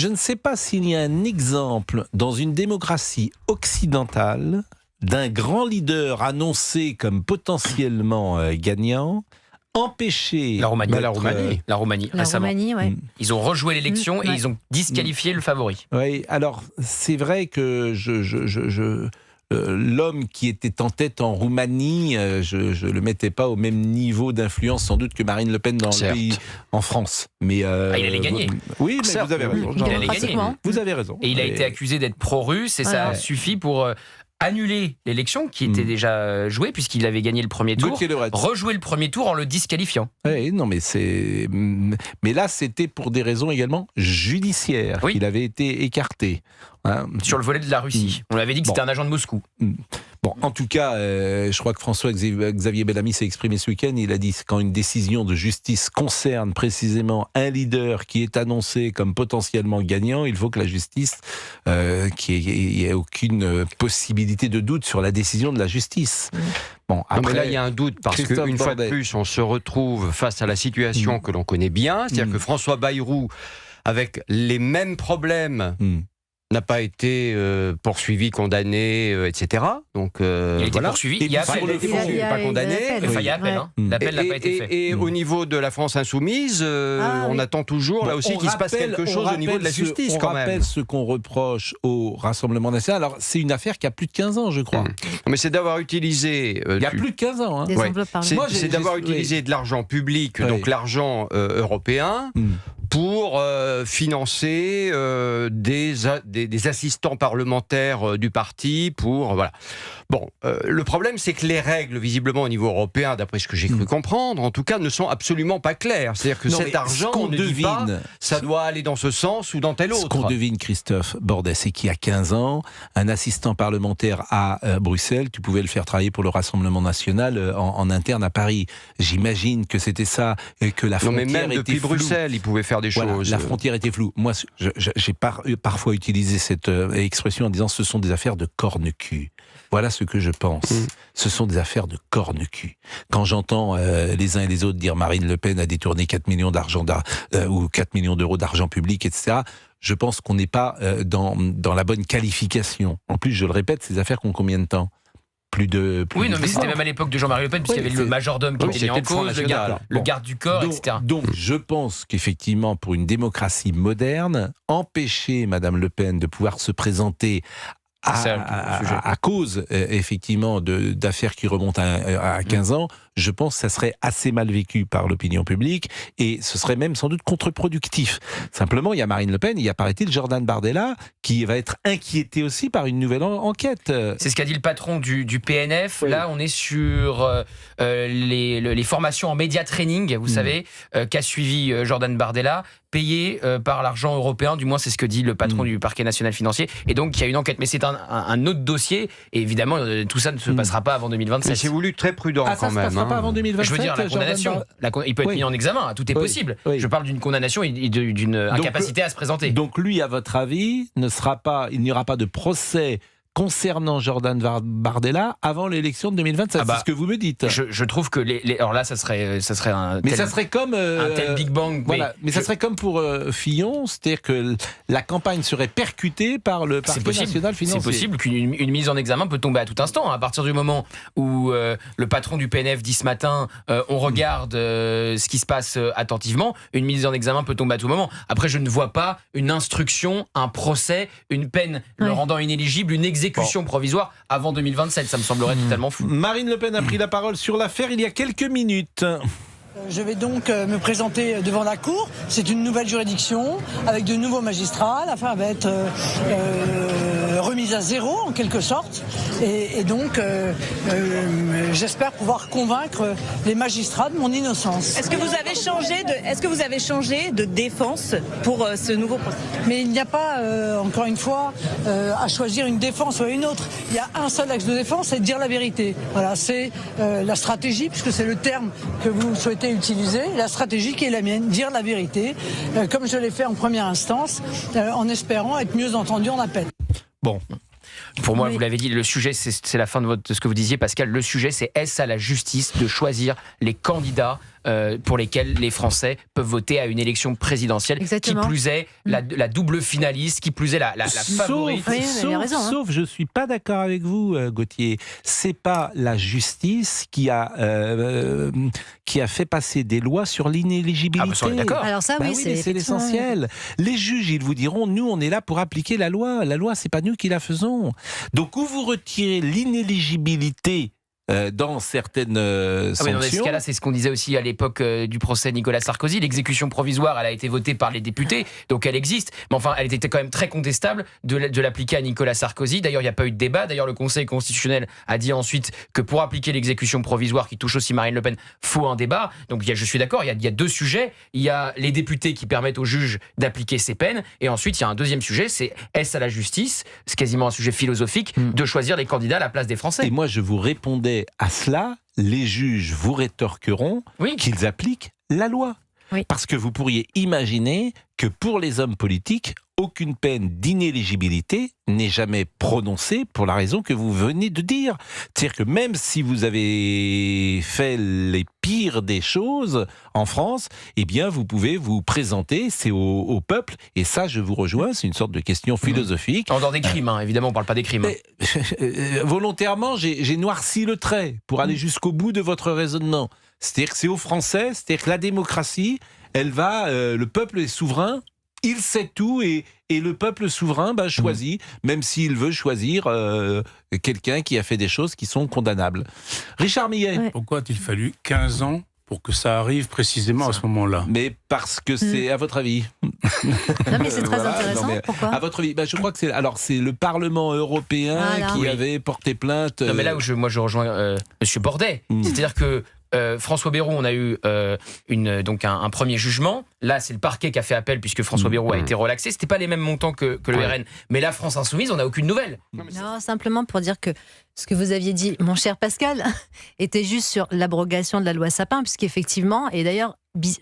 je ne sais pas s'il y a un exemple dans une démocratie occidentale d'un grand leader annoncé comme potentiellement gagnant, empêcher... La Roumanie. La Roumanie, récemment. Ouais. Ils ont rejoué l'élection et ils ont disqualifié le favori. Oui, alors c'est vrai que l'homme qui était en tête en Roumanie, je le mettais pas au même niveau d'influence sans doute que Marine Le Pen dans le pays, en France. Mais il allait gagner. Oui, mais vous avez raison. Il allait gagner. Vous avez raison. Et il a été accusé d'être pro-russe et ça a suffi pour annuler l'élection qui était déjà jouée puisqu'il avait gagné le premier tour, rejouer le premier tour en le disqualifiant. Oui, non, mais là c'était pour des raisons également judiciaires qu'il avait été écarté. Hein. Sur le volet de la Russie. On avait dit que c'était un agent de Moscou. Bon, en tout cas, je crois que François-Xavier Bellamy s'est exprimé ce week-end. Il a dit que quand une décision de justice concerne précisément un leader qui est annoncé comme potentiellement gagnant, il faut que la justice, qu'il n'y ait aucune possibilité de doute sur la décision de la justice. Bon, après, non, mais là, il y a un doute, parce qu'une fois de plus, on se retrouve face à la situation que l'on connaît bien, c'est-à-dire que François Bayrou, avec les mêmes problèmes, n'a pas été poursuivi, condamné, etc. Donc, il a été poursuivi, il a pas condamné. Il y a appel, l'appel n'a pas été fait. Et au niveau de la France insoumise, on attend toujours là aussi qu'il se passe quelque chose au niveau de la justice quand même. On rappelle ce qu'on reproche au Rassemblement national. Alors, c'est une affaire qui a plus de 15 ans, je crois. Mais c'est d'avoir utilisé... il y a plus de 15 ans. Hein. C'est d'avoir utilisé de l'argent public, donc l'argent européen, pour financer des assistants parlementaires du parti pour voilà. Bon, le problème c'est que les règles visiblement au niveau européen, d'après ce que j'ai cru comprendre, en tout cas, ne sont absolument pas claires. C'est-à-dire que cet argent, on ne dit pas, ça doit aller dans ce sens ou dans tel autre. Ce qu'on devine, Christophe Bordet, c'est qu'il y a 15 ans, un assistant parlementaire à Bruxelles, tu pouvais le faire travailler pour le Rassemblement national en interne à Paris. J'imagine que c'était ça, que la frontière était floue. Mais même depuis Bruxelles, il pouvait faire des choses. La frontière était floue. Moi, j'ai parfois utilisé cette expression en disant ce sont des affaires de corne-cul. Voilà ce que je pense. Ce sont des affaires de corne-cul. Quand j'entends les uns et les autres dire Marine Le Pen a détourné 4 millions d'argent ou 4 millions d'euros d'argent public, etc., je pense qu'on n'est pas dans la bonne qualification. En plus, je le répète, ces affaires qui ont combien de temps ? Mais c'était même à l'époque de Jean-Marie Le Pen, puisqu'il y avait le majordome qui était mis en cause, le garde du corps, etc. Donc, je pense qu'effectivement, pour une démocratie moderne, empêcher Madame Le Pen de pouvoir se présenter à cause, effectivement, d'affaires qui remontent à 15 ans, je pense que ça serait assez mal vécu par l'opinion publique et ce serait même sans doute contre-productif. Simplement, il y a Marine Le Pen, il y a, paraît-il, Jordan Bardella qui va être inquiété aussi par une nouvelle enquête. C'est ce qu'a dit le patron du PNF. Là, on est sur les formations en média training, vous savez, qu'a suivi Jordan Bardella, payé par l'argent européen, du moins c'est ce que dit le patron du parquet national financier. Et donc, il y a une enquête. Mais c'est un autre dossier. Et évidemment, tout ça ne se passera pas avant 2027. Mais c'est voulu très prudent quand même. Pas avant 2027, je veux dire, la condamnation, il peut être mis en examen, tout est possible. Je parle d'une condamnation et d'une incapacité à se présenter. Donc lui, à votre avis, il n'y aura pas de procès concernant Jordan Bardella avant l'élection de 2027, c'est ce que vous me dites. Je trouve que alors là, ça serait un. Mais ça serait comme un tel Big Bang. Voilà. Mais ça serait comme pour Fillon, c'est-à-dire que la campagne serait percutée par le parquet national financier. C'est possible qu'une mise en examen peut tomber à tout instant. À partir du moment où le patron du PNF dit ce matin, on regarde ce qui se passe attentivement, une mise en examen peut tomber à tout moment. Après, je ne vois pas une instruction, un procès, une peine le rendant inéligible, une exécution provisoire avant 2027, ça me semblerait totalement fou. Marine Le Pen a pris la parole sur l'affaire il y a quelques minutes. Je vais donc me présenter devant la Cour. C'est une nouvelle juridiction avec de nouveaux magistrats. L'affaire va être remise à zéro en quelque sorte. Et donc, j'espère pouvoir convaincre les magistrats de mon innocence. Est-ce que vous avez changé de défense pour ce nouveau procès ? Mais il n'y a pas, encore une fois, à choisir une défense ou une autre. Il y a un seul axe de défense, c'est de dire la vérité. Voilà, c'est la stratégie, puisque c'est le terme que vous souhaitez utiliser, la stratégie qui est la mienne, dire la vérité, comme je l'ai fait en première instance, en espérant être mieux entendu en appel. Bon. Pour moi, vous l'avez dit, le sujet, c'est la fin de ce que vous disiez, Pascal. Le sujet, c'est est-ce à la justice de choisir les candidats pour lesquels les Français peuvent voter à une élection présidentielle. Exactement. Qui plus est, la double finaliste, qui plus est la favorite. Sauf, je suis pas d'accord avec vous, Gauthier. C'est pas la justice qui a fait passer des lois sur l'inéligibilité. Ah, on est d'accord. Alors ça, oui, c'est l'essentiel. Les juges, ils vous diront, nous, on est là pour appliquer la loi. La loi, c'est pas nous qui la faisons. Donc, où vous retirez l'inéligibilité dans certaines sanctions. Dans ce cas-là, c'est ce qu'on disait aussi à l'époque du procès Nicolas Sarkozy. L'exécution provisoire, elle a été votée par les députés, donc elle existe. Mais enfin, elle était quand même très contestable de l'appliquer à Nicolas Sarkozy. D'ailleurs, il n'y a pas eu de débat. D'ailleurs, le Conseil constitutionnel a dit ensuite que pour appliquer l'exécution provisoire qui touche aussi Marine Le Pen, faut un débat. Donc, je suis d'accord, il y a deux sujets. Il y a les députés qui permettent aux juges d'appliquer ces peines. Et ensuite, il y a un deuxième sujet, c'est est-ce à la justice, c'est quasiment un sujet philosophique, de choisir les candidats à la place des Français. Et moi, je vous répondais à cela, les juges vous rétorqueront qu'ils appliquent la loi. Oui. Parce que vous pourriez imaginer que pour les hommes politiques, aucune peine d'inéligibilité n'est jamais prononcée pour la raison que vous venez de dire. C'est-à-dire que même si vous avez fait les pires des choses en France, eh bien vous pouvez vous présenter, c'est au peuple, et ça je vous rejoins, c'est une sorte de question philosophique. Dans des crimes, évidemment, on ne parle pas des crimes. Volontairement, j'ai noirci le trait pour aller jusqu'au bout de votre raisonnement. C'est-à-dire que c'est aux Français, c'est-à-dire que la démocratie, elle va, le peuple est souverain, il sait tout et le peuple souverain choisit, même s'il veut choisir quelqu'un qui a fait des choses qui sont condamnables. Richard Millet. Ouais. Pourquoi a-t-il fallu 15 ans pour que ça arrive précisément à ce moment-là? Mais parce que c'est, à votre avis. Non mais c'est très intéressant, pourquoi? À votre avis, je crois que c'est le Parlement européen qui avait porté plainte. Non mais là où je rejoins Monsieur Bordet, c'est-à-dire que François Bayrou, on a eu un premier jugement. Là, c'est le parquet qui a fait appel puisque François Bayrou a été relaxé. C'était pas les mêmes montants que le RN. Mais la France Insoumise, on n'a aucune nouvelle. Non, simplement pour dire que ce que vous aviez dit, mon cher Pascal, était juste sur l'abrogation de la loi Sapin, puisqu'effectivement, et d'ailleurs,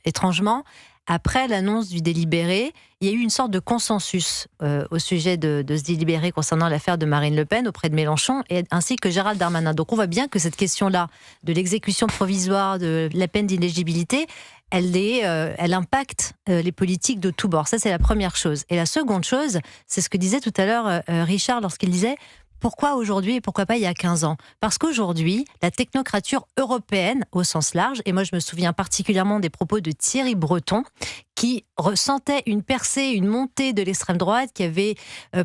étrangement, après l'annonce du délibéré, il y a eu une sorte de consensus au sujet de ce délibéré concernant l'affaire de Marine Le Pen auprès de Mélenchon ainsi que Gérald Darmanin. Donc on voit bien que cette question-là de l'exécution provisoire, de la peine d'inéligibilité, elle impacte les politiques de tous bords. Ça, c'est la première chose. Et la seconde chose, c'est ce que disait tout à l'heure Richard lorsqu'il disait pourquoi aujourd'hui et pourquoi pas il y a 15 ans? Parce qu'aujourd'hui, la technocrature européenne, au sens large, et moi je me souviens particulièrement des propos de Thierry Breton, qui ressentait une percée, une montée de l'extrême droite, qui avait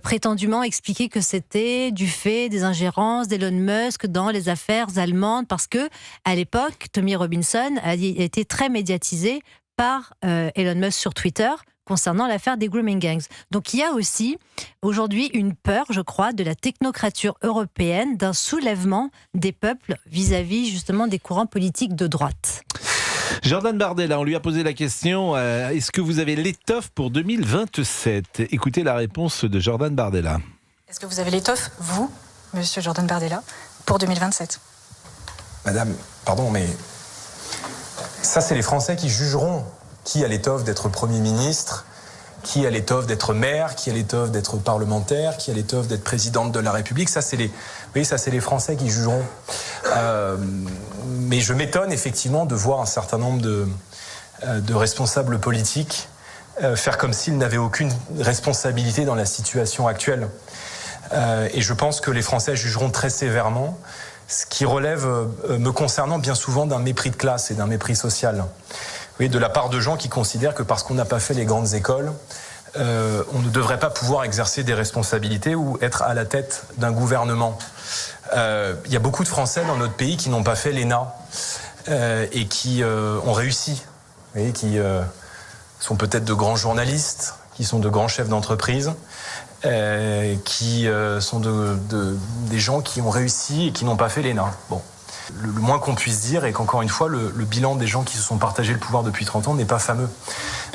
prétendument expliqué que c'était du fait des ingérences d'Elon Musk dans les affaires allemandes, parce que à l'époque, Tommy Robinson a été très médiatisé par Elon Musk sur Twitter, concernant l'affaire des grooming gangs. Donc il y a aussi aujourd'hui une peur, je crois, de la technocrature européenne, d'un soulèvement des peuples vis-à-vis justement des courants politiques de droite. Jordan Bardella, on lui a posé la question, est-ce que vous avez l'étoffe pour 2027? Écoutez la réponse de Jordan Bardella. Est-ce que vous avez l'étoffe, vous, monsieur Jordan Bardella, pour 2027? Madame, pardon, mais ça c'est les Français qui jugeront. Qui a l'étoffe d'être Premier ministre, qui a l'étoffe d'être maire, qui a l'étoffe d'être parlementaire, qui a l'étoffe d'être présidente de la République. Ça, c'est les Français qui jugeront. Mais je m'étonne effectivement de voir un certain nombre de responsables politiques faire comme s'ils n'avaient aucune responsabilité dans la situation actuelle. Et je pense que les Français jugeront très sévèrement, ce qui relève, me concernant bien souvent, d'un mépris de classe et d'un mépris social. Oui, de la part de gens qui considèrent que parce qu'on n'a pas fait les grandes écoles, on ne devrait pas pouvoir exercer des responsabilités ou être à la tête d'un gouvernement. Il y a beaucoup de Français dans notre pays qui n'ont pas fait l'ENA et qui ont réussi, oui, qui sont peut-être de grands journalistes, qui sont de grands chefs d'entreprise, qui sont des gens qui ont réussi et qui n'ont pas fait l'ENA. Bon. Le moins qu'on puisse dire est qu'encore une fois, le bilan des gens qui se sont partagés le pouvoir depuis 30 ans n'est pas fameux.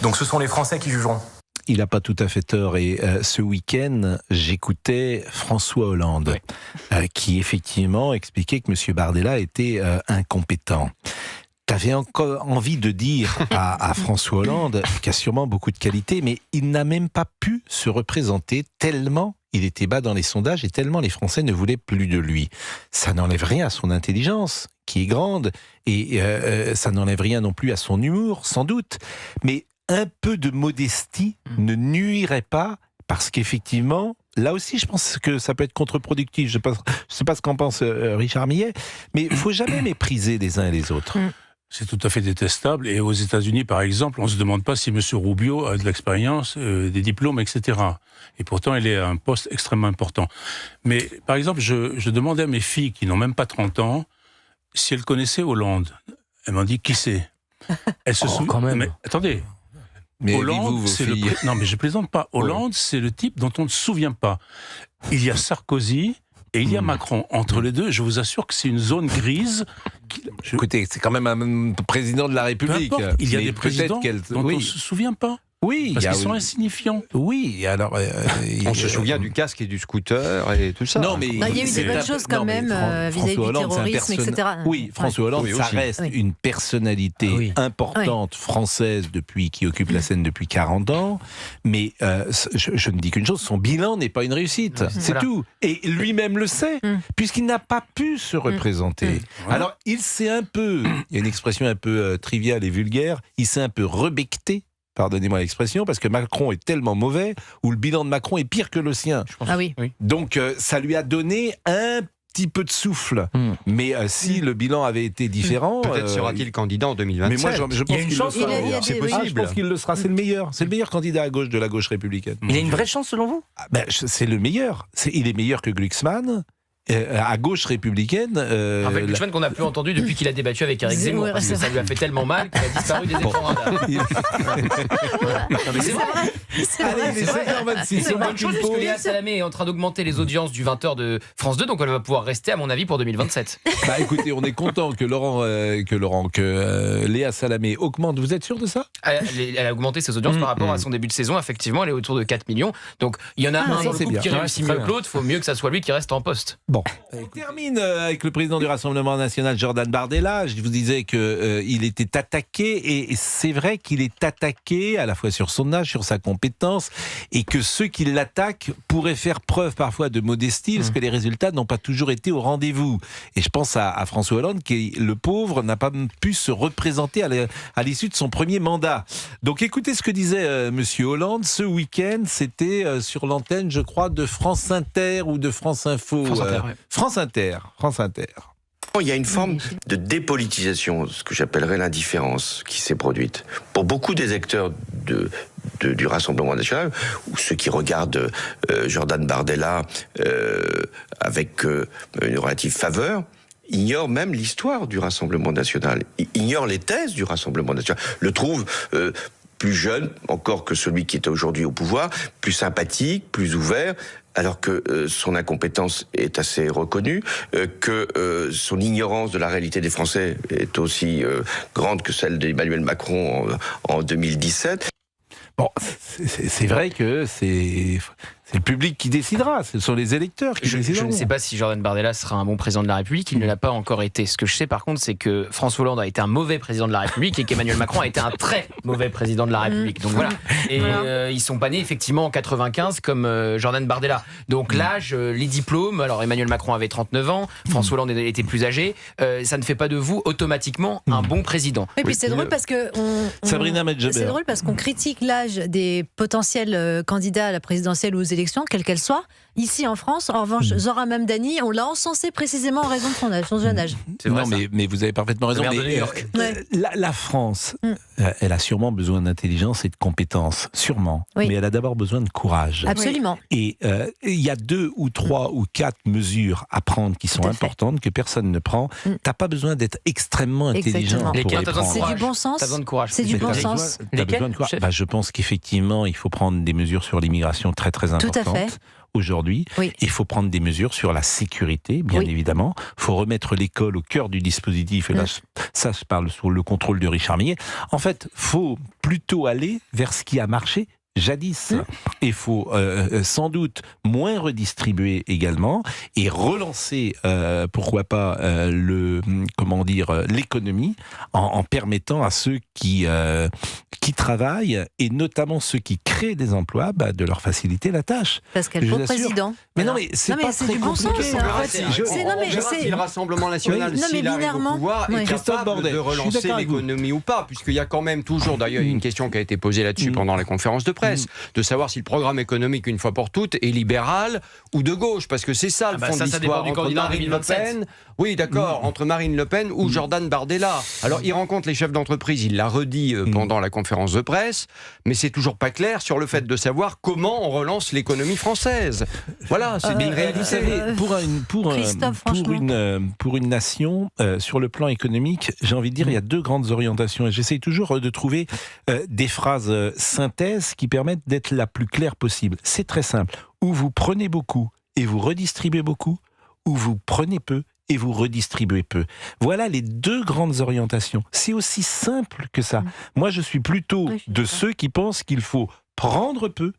Donc ce sont les Français qui jugeront. Il n'a pas tout à fait tort. Et ce week-end, j'écoutais François Hollande, qui effectivement expliquait que M. Bardella était incompétent. T'avais encore envie de dire à François Hollande, qui a sûrement beaucoup de qualités, mais il n'a même pas pu se représenter tellement il était bas dans les sondages et tellement les Français ne voulaient plus de lui. Ça n'enlève rien à son intelligence, qui est grande, et ça n'enlève rien non plus à son humour, sans doute. Mais un peu de modestie ne nuirait pas, parce qu'effectivement, là aussi, je pense que ça peut être contre-productif. Je ne sais pas ce qu'en pense Richard Millet, mais il ne faut jamais mépriser les uns et les autres. C'est tout à fait détestable. Et aux États-Unis, par exemple, on ne se demande pas si M. Rubio a de l'expérience, des diplômes, etc. Et pourtant, il est à un poste extrêmement important. Mais, par exemple, je demandais à mes filles, qui n'ont même pas 30 ans, si elles connaissaient Hollande. Elles m'ont dit, qui c'est? Elles se souviennent. Quand même. Mais attendez. Mais Hollande, c'est le... Non, mais je plaisante pas. Hollande, c'est le type dont on ne se souvient pas. Il y a Sarkozy et il y a Macron. Entre les deux, je vous assure que c'est une zone grise. Écoutez, c'est quand même un président de la République. Peu importe, il y a des présidents dont on ne se souvient pas. Oui, parce qu'ils sont insignifiants. Oui, alors... on se souvient du casque et du scooter et tout ça. Non, mais il y a eu des bonnes choses quand même vis-à-vis du terrorisme, etc. Oui, François Hollande, ça reste une personnalité importante française qui occupe la scène depuis 40 ans. Mais je ne dis qu'une chose, son bilan n'est pas une réussite. C'est tout. Et lui-même le sait, puisqu'il n'a pas pu se représenter. Alors, il s'est un peu, il y a une expression un peu triviale et vulgaire, il s'est un peu rebecté. Pardonnez-moi l'expression, parce que Macron est tellement mauvais, ou le bilan de Macron est pire que le sien. Ah oui. Donc, ça lui a donné un petit peu de souffle. Mais si le bilan avait été différent... Peut-être sera-t-il candidat en 2027. Mais moi, je pense qu'il le sera. C'est possible. Je pense qu'il le sera. C'est le meilleur. C'est le meilleur candidat à gauche de la gauche républicaine. Il a une vraie chance, selon vous? C'est le meilleur. Il est meilleur que Glucksmann. À gauche républicaine. Avec Glucksmann qu'on n'a plus entendu depuis qu'il a débattu avec Éric Zemmour, parce que ça lui a fait tellement mal qu'il a disparu des écrans radars. C'est une bonne chose, puisque Léa Salamé est en train d'augmenter les audiences du 20h de France 2, donc elle va pouvoir rester, à mon avis, pour 2027. Écoutez, on est content que Léa Salamé augmente. Vous êtes sûr de ça? Elle a augmenté ses audiences par rapport à son début de saison. Effectivement, elle est autour de 4 millions. Donc, il y en a un qui réussit mieux que l'autre. Il faut mieux que ça soit lui qui reste en poste. Bon, on termine avec le président du Rassemblement national, Jordan Bardella. Je vous disais qu'il était attaqué, et c'est vrai qu'il est attaqué à la fois sur son âge, sur sa compétence, et que ceux qui l'attaquent pourraient faire preuve parfois de modestie, parce que les résultats n'ont pas toujours été au rendez-vous. Et je pense à François Hollande, qui, le pauvre, n'a pas pu se représenter à l'issue de son premier mandat. Donc écoutez ce que disait Monsieur Hollande ce week-end. C'était sur l'antenne, je crois, de France Inter ou de France Info. France Inter. Il y a une forme de dépolitisation, ce que j'appellerais l'indifférence, qui s'est produite. Pour beaucoup des acteurs du Rassemblement national, ou ceux qui regardent Jordan Bardella avec une relative faveur, ignorent même l'histoire du Rassemblement national, ignorent les thèses du Rassemblement national, le trouvent plus jeune encore que celui qui est aujourd'hui au pouvoir, plus sympathique, plus ouvert, alors que son incompétence est assez reconnue, que son ignorance de la réalité des Français est aussi grande que celle d'Emmanuel Macron en 2017. Bon, c'est vrai que c'est le public qui décidera, ce sont les électeurs qui décideront. Je ne sais pas si Jordan Bardella sera un bon président de la République, il ne l'a pas encore été. Ce que je sais par contre, c'est que François Hollande a été un mauvais président de la République et qu'Emmanuel Macron a été un très mauvais président de la République. Donc voilà. Et ils sont pas nés effectivement en 95 comme Jordan Bardella. Donc l'âge, les diplômes, alors Emmanuel Macron avait 39 ans, François Hollande était plus âgé, ça ne fait pas de vous automatiquement un bon président. Et puis c'est drôle parce que Sabrina Medjeber. C'est drôle parce qu'on critique l'âge des potentiels candidats à la présidentielle ou aux élections, quelle qu'elle soit. Ici en France, en revanche, Zora Mamdani, on l'a encensé précisément en raison de son jeune âge. C'est vrai, non, mais vous avez parfaitement raison. Mais, la France, elle a sûrement besoin d'intelligence et de compétences, sûrement. Oui. Mais elle a d'abord besoin de courage. Absolument. Et il y a 2 ou 3 ou 4 mesures à prendre qui sont importantes, que personne ne prend. T'as pas besoin d'être extrêmement intelligent pour les prendre. C'est du bon sens. T'as besoin de courage. C'est du bon sens. T'as besoin de courage. Je pense qu'effectivement, il faut prendre des mesures sur l'immigration très très importantes. Tout à fait. Aujourd'hui, il faut prendre des mesures sur la sécurité, bien évidemment. Il faut remettre l'école au cœur du dispositif. Et là, ça se parle sous le contrôle de Richard Millet. En fait, il faut plutôt aller vers ce qui a marché jadis. Il faut sans doute moins redistribuer également et relancer, pourquoi pas, l'économie en permettant à ceux qui qui travaillent, et notamment ceux qui créent des emplois, de leur faciliter la tâche. Pascal Pro, président. Mais non, mais c'est pas très compliqué. Si le Rassemblement National, s'il arrive au pouvoir, est capable de relancer l'économie ou pas, puisqu'il y a quand même toujours, d'ailleurs, une question qui a été posée là-dessus pendant la conférence de presse, de savoir si le programme économique, une fois pour toutes, est libéral ou de gauche, parce que c'est ça le fond de l'histoire entre Marine Le Pen. Oui, d'accord, entre Marine Le Pen ou Jordan Bardella. Alors, il rencontre les chefs d'entreprise, il l'a redit pendant la conférence de presse, mais c'est toujours pas clair sur le fait de savoir comment on relance l'économie française. Voilà, c'est une réalité. Pour une nation, sur le plan économique, j'ai envie de dire, il y a deux grandes orientations. Et j'essaye toujours de trouver des phrases synthèses qui permettent d'être la plus claire possible. C'est très simple. Ou vous prenez beaucoup et vous redistribuez beaucoup, ou vous prenez peu et vous redistribuez peu. Voilà les deux grandes orientations. C'est aussi simple que ça. Moi, je suis plutôt de ceux qui pensent qu'il faut prendre peu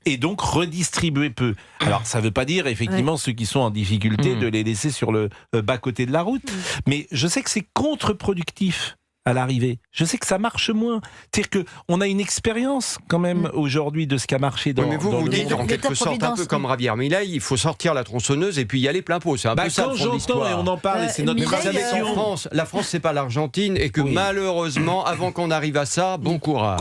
et donc redistribuer peu. Alors, ça ne veut pas dire, effectivement, ceux qui sont en difficulté, de les laisser sur le bas-côté de la route. Mais je sais que c'est contre-productif à l'arrivée. Je sais que ça marche moins. C'est-à-dire qu'on a une expérience quand même aujourd'hui de ce qui a marché dans, mais vous dans le dites monde. en quelque sorte, un peu comme Javier Milei, il faut sortir la tronçonneuse et puis y aller plein pot. C'est un peu ça le fond de l'histoire. Et on en parle, et c'est notre tradition. La France, c'est pas l'Argentine, et que malheureusement, avant qu'on arrive à ça, bon courage.